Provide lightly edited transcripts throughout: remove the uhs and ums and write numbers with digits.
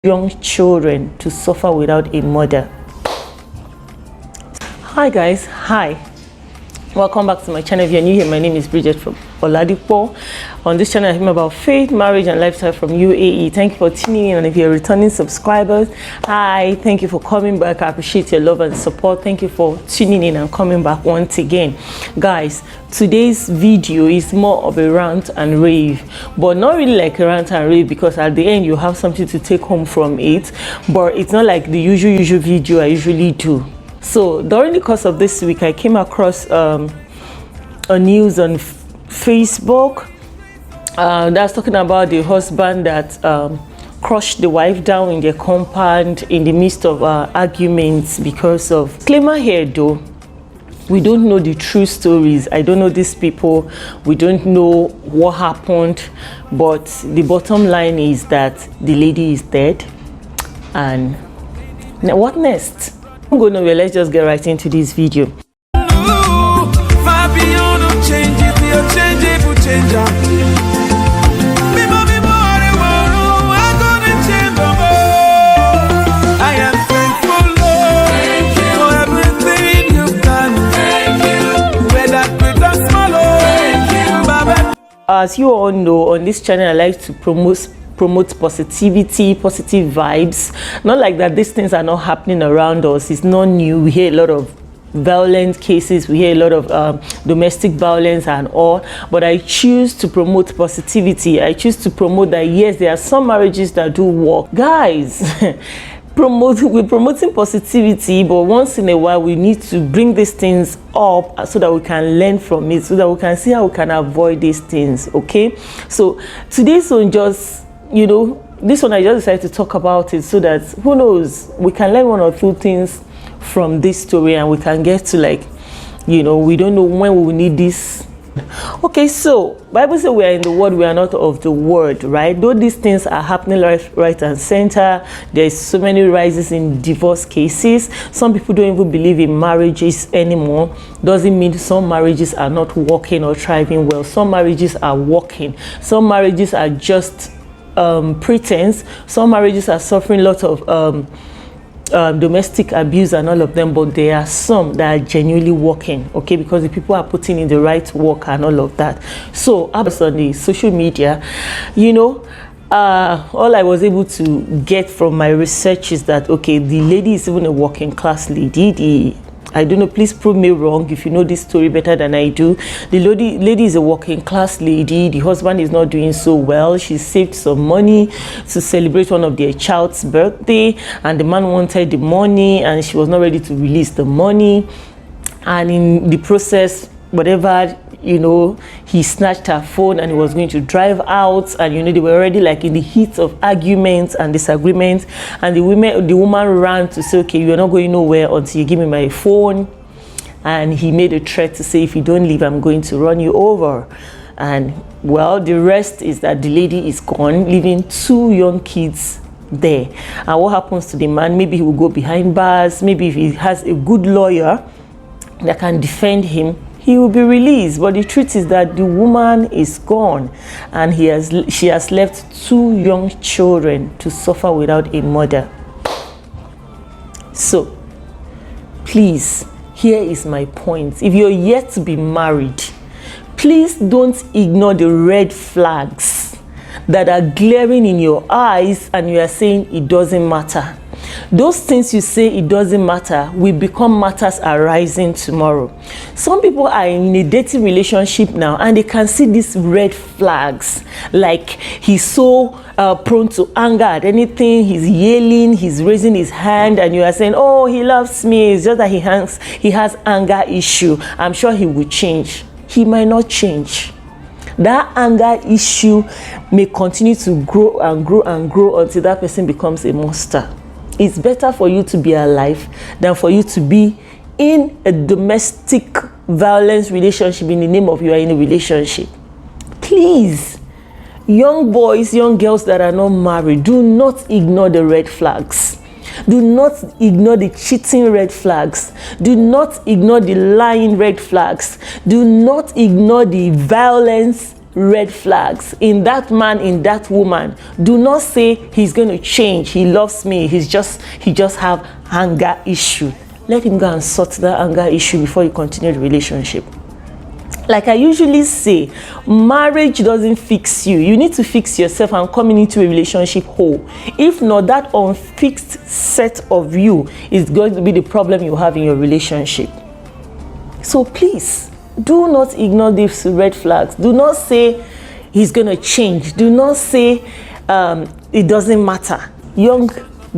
young children to suffer without a mother. Hi guys, hi, welcome back to my channel. If you're new here, my name is Bridget from Oladipo. On this channel I talk about faith, marriage and lifestyle from UAE. Thank you for tuning in, and if you're returning subscribers, hi, thank you for coming back. I appreciate your love and support. Thank you for tuning in and coming back once again. Guys, today's video is more of a rant and rave, but not really like a rant and rave, because at the end you have something to take home from it, but it's not like the usual video I usually do. So during the course of this week, I came across a news on Facebook that's talking about the husband that crushed the wife down in their compound in the midst of arguments because of disclaimer here though. We don't know the true stories. I don't know these people. We don't know what happened, but the bottom line is that the lady is dead. And now what next? I'm going nowhere. Let's just get right into this video. As you all know, on this channel I like to promote positivity, positive vibes. Not like that these things are not happening around us. It's not new. We hear a lot of violent cases, we hear a lot of domestic violence and all, but I choose to promote positivity. I choose to promote that yes, there are some marriages that do work. Guys, we're promoting positivity, but once in a while we need to bring these things up so that we can learn from it, so that we can see how we can avoid these things. Okay, so today's one, just this one I just decided to talk about it so that, who knows, we can learn one or two things from this story, and we can get to, like, we don't know when we will need this. Okay, so Bible says we are in the world, we are not of the world, right? Though these things are happening right and center, there's so many rises in divorce cases. Some people don't even believe in marriages anymore. Doesn't mean some marriages are not working or thriving well. Some marriages are working. Some marriages are just pretense. Some marriages are suffering a lot of domestic abuse and all of them, but there are some that are genuinely working, okay, because the people are putting in the right work and all of that. So on the social media, all I was able to get from my research is that, okay, the lady is even a working class lady. I don't know, please prove me wrong if you know this story better than I do. The lady is a working class lady. The husband is not doing so well. She saved some money to celebrate one of their child's birthday, and the man wanted the money and she was not ready to release the money, and in the process, whatever, he snatched her phone and he was going to drive out, and they were already like in the heat of arguments and disagreements, and the woman ran to say, okay, you're not going nowhere until you give me my phone. And he made a threat to say, if you don't leave, I'm going to run you over. And well, the rest is that the lady is gone, leaving two young kids there. And what happens to the man? Maybe he will go behind bars. Maybe if he has a good lawyer that can defend him, he will be released. But the truth is that the woman is gone, and she has left two young children to suffer without a mother. So please, here is my point. If you're yet to be married, please don't ignore the red flags that are glaring in your eyes and you are saying it doesn't matter. Those things you say it doesn't matter will become matters arising tomorrow. Some people are in a dating relationship now and they can see these red flags, like he's so prone to anger at anything, he's yelling, he's raising his hand, and you are saying, oh, he loves me, it's just that he has anger issue, I'm sure he will change. He might not change. That anger issue may continue to grow and grow and grow until that person becomes a monster. It's better for you to be alive than for you to be in a domestic violence relationship in the name of you are in a relationship. Please, young boys, young girls that are not married, do not ignore the red flags. Do not ignore the cheating red flags. Do not ignore the lying red flags. Do not ignore the violence red flags in that man, in that woman. Do not say he's going to change, he loves me, he just have anger issue. Let him go and sort that anger issue before you continue the relationship. Like I usually say, marriage doesn't fix you. You need to fix yourself and come into a relationship whole. If not, that unfixed set of you is going to be the problem you have in your relationship. So please, do not ignore these red flags. Do not say he's going to change. Do not say it doesn't matter. Young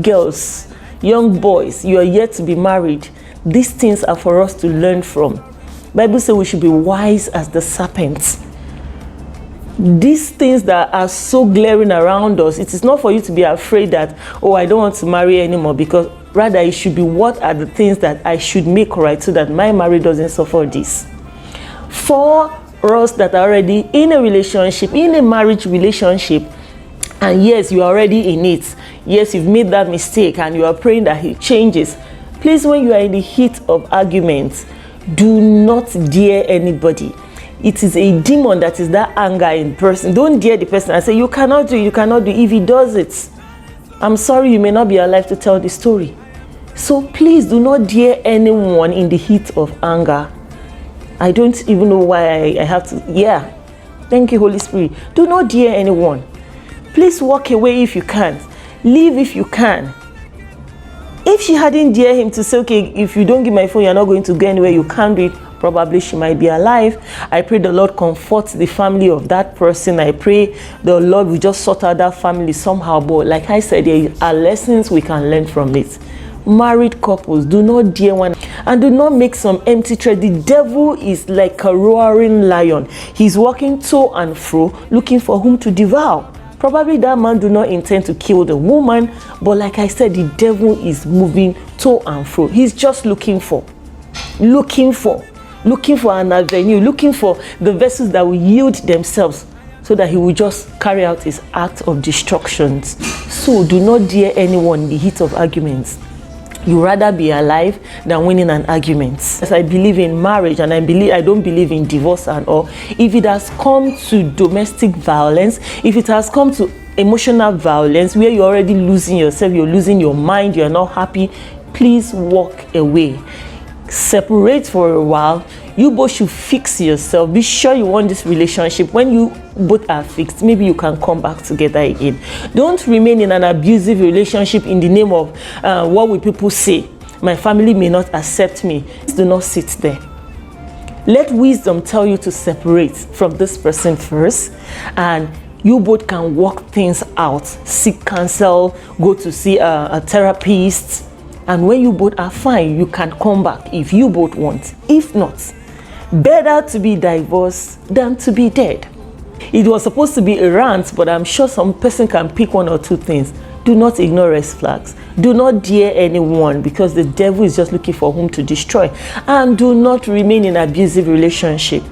girls, young boys, you are yet to be married. These things are for us to learn from. Bible says we should be wise as the serpents. These things that are so glaring around us, it is not for you to be afraid that, oh, I don't want to marry anymore, because rather it should be, what are the things that I should make right so that my marriage doesn't suffer this. For us that are already in a relationship, in a marriage relationship, and yes, you are already in it, yes, you've made that mistake and you are praying that he changes, please, when you are in the heat of arguments, do not dare anybody. It is a demon that is that anger in person. Don't dare the person and say, you cannot do it, you cannot do it. If he does it, I'm sorry, you may not be alive to tell the story. So please do not dare anyone in the heat of anger. I don't even know why I have to. Yeah, thank you, Holy Spirit. Do not dare anyone. Please walk away if you can't. Leave if you can. If she hadn't dared him to say, okay, if you don't give my phone, you're not going to go anywhere, you can't do it, probably she might be alive. I pray the Lord comforts the family of that person. I pray the Lord will just sort out that family somehow. But like I said, there are lessons we can learn from it. Married couples, do not dare one, and do not make some empty threat. The devil is like a roaring lion. He's walking to and fro, looking for whom to devour. Probably that man do not intend to kill the woman, but like I said, the devil is moving to and fro. He's just looking for an avenue, looking for the vessels that will yield themselves so that he will just carry out his act of destruction. So do not dare anyone in the heat of arguments. You rather be alive than winning an argument. As I believe in marriage, and I don't believe in divorce and all. If it has come to domestic violence, if it has come to emotional violence, where you're already losing yourself, you're losing your mind, you're not happy, please walk away. Separate for a while. You both should fix yourself. Be sure you want this relationship. When you both are fixed, maybe you can come back together again. Don't remain in an abusive relationship in the name of what will people say? My family may not accept me. Do not sit there. Let wisdom tell you to separate from this person first, and you both can work things out. Seek counsel, go to see a therapist, and when you both are fine, you can come back if you both want. If not, better to be divorced than to be dead. It was supposed to be a rant, but I'm sure some person can pick one or two things. Do not ignore red flags. Do not dare anyone, because the devil is just looking for whom to destroy. And do not remain in an abusive relationship.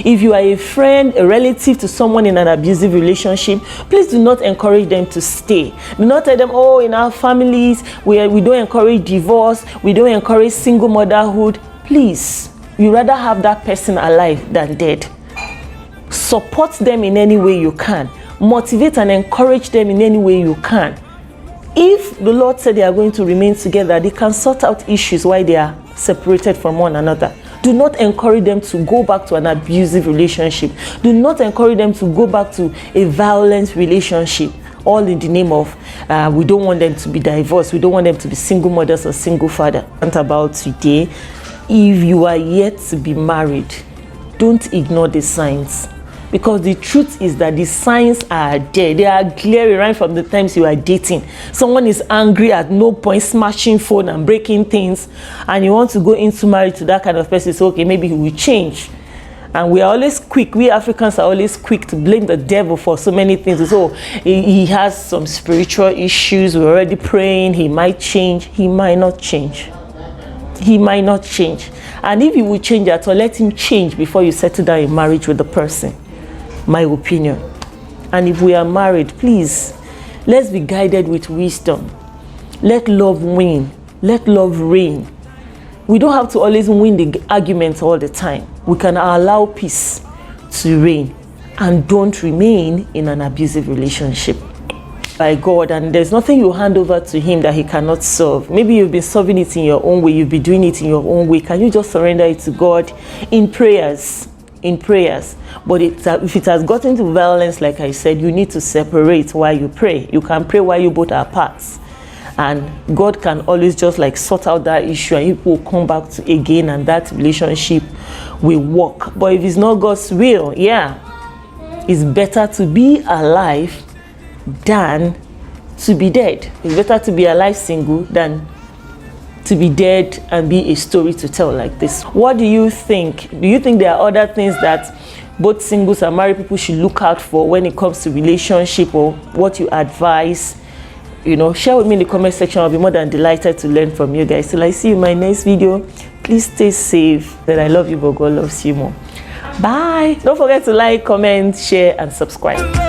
If you are a friend, a relative to someone in an abusive relationship, please do not encourage them to stay. Do not tell them, oh, in our families, we don't encourage divorce, we don't encourage single motherhood. Please, you rather have that person alive than dead. Support them in any way you can. Motivate and encourage them in any way you can. If the Lord said they are going to remain together, they can sort out issues while they are separated from one another. Do not encourage them to go back to an abusive relationship. Do not encourage them to go back to a violent relationship. All in the name of, we don't want them to be divorced. We don't want them to be single mothers or single father. And about today, if you are yet to be married, don't ignore the signs. Because the truth is that the signs are there. They are glaring right from the times you are dating. Someone is angry at no point, smashing phone and breaking things, and you want to go into marriage to that kind of person. So okay, maybe he will change. And we are always quick. We Africans are always quick to blame the devil for so many things. So he has some spiritual issues. We're already praying. He might change. He might not change. He might not change. And if he will change at all, let him change before you settle down in marriage with the person. My opinion. And if we are married, please, let's be guided with wisdom. Let love win. Let love reign. We don't have to always win the arguments all the time. We can allow peace to reign. and don't remain in an abusive relationship by God. And there's nothing you hand over to him that he cannot solve. Maybe you've been solving it in your own way, you've been doing it in your own way. Can you just surrender it to God in prayers? But if it has gotten to violence, like I said, you need to separate while you pray. You can pray while you both are apart, and God can always just like sort out that issue, and you will come back to again, and that relationship will work. But if it's not God's will, it's better to be alive than to be dead. It's better to be alive single than to be dead and be a story to tell like this. What do you think? Do you think there are other things that both singles and married people should look out for when it comes to relationship, or what you advise? Share with me in the comment section. I'll be more than delighted to learn from you guys. Till I see you in my next video, please stay safe. That I love you, but God loves you more. Bye. Don't forget to like, comment, share, and subscribe.